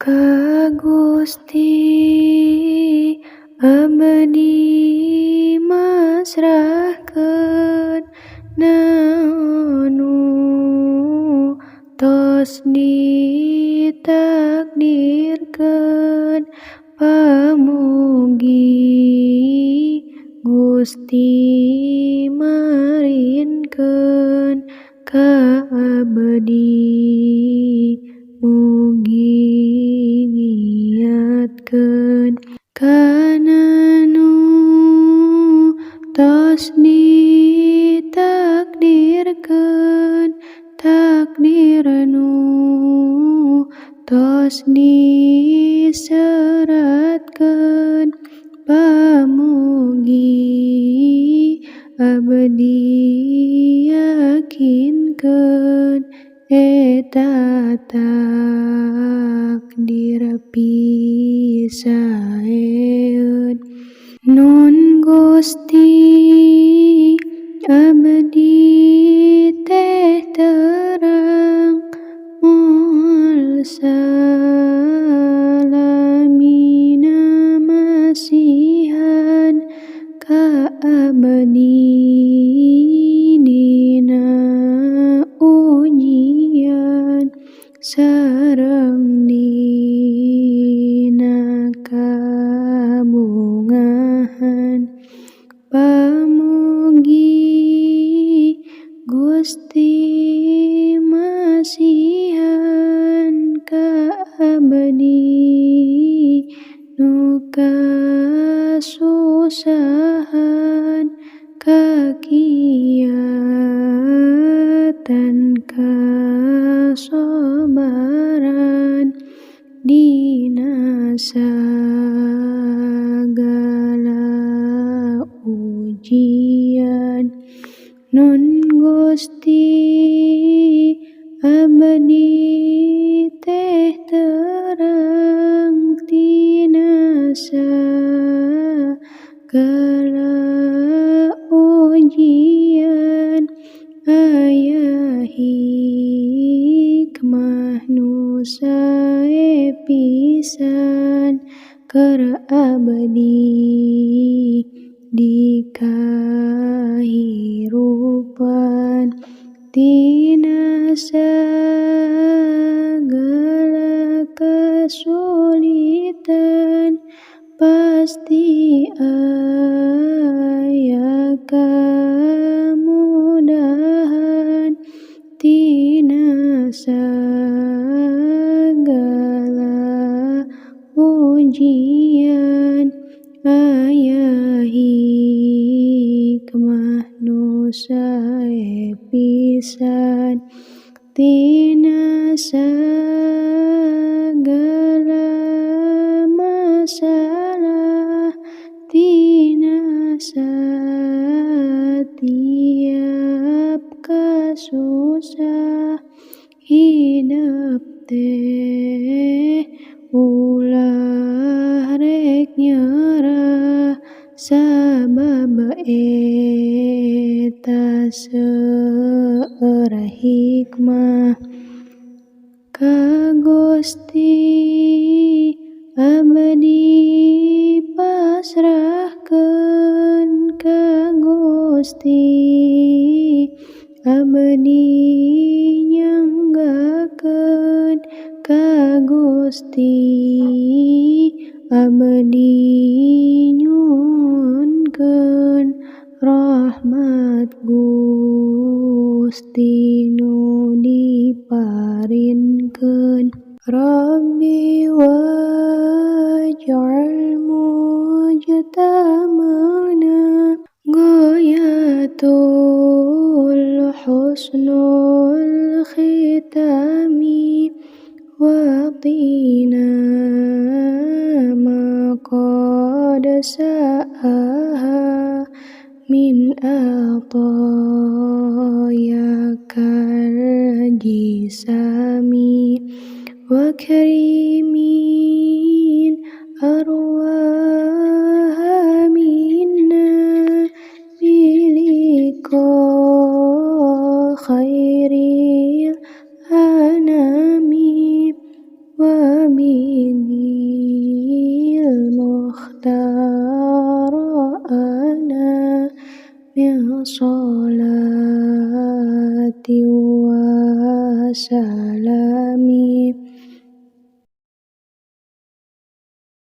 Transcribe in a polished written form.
Ka Gusti abdi masrahkeun naonu tos ditakdirkeun pamugi Gusti marinkeun ka abdi mugi ngiatkeun kana nu tos ditakdirkeun takdir nu tos diseratkeun pamugi abdi yakinkeun eta takdir pisaeun nun Gusti abdi teh terang moal salamina masihan ka abdi dina ujian sareng dina kabungahan pamugi Gusti masihan ka abdi nu kasusahan kakiatan kasabaran dina sagala ujian nun Gusti abdi teh terang tina sagala ujian aya hikmah nu sae pisan keur abdi di kahirupan tina sagala kasulitan pasti aya kamudahan tina sagala ujian aya hikmah nu sae pisan tina sagala masalah tina satiap kasusah hidup teh ulah rek nyerah sabab eta seueur hikmah ka Gusti abdi pasrahkeun ka Gusti abdi nyanggakeun ka Gusti abdi nyuhunkeun rahmat Gusti nu diparinkeun Rabbi waj'al mujtama'na ghayatul husnul khitami waqina ma qad sa'aha min atayakal jisami wa karimin arwaha minna biliko khairil anami wa أميني المختار أنا من صلاة وسلام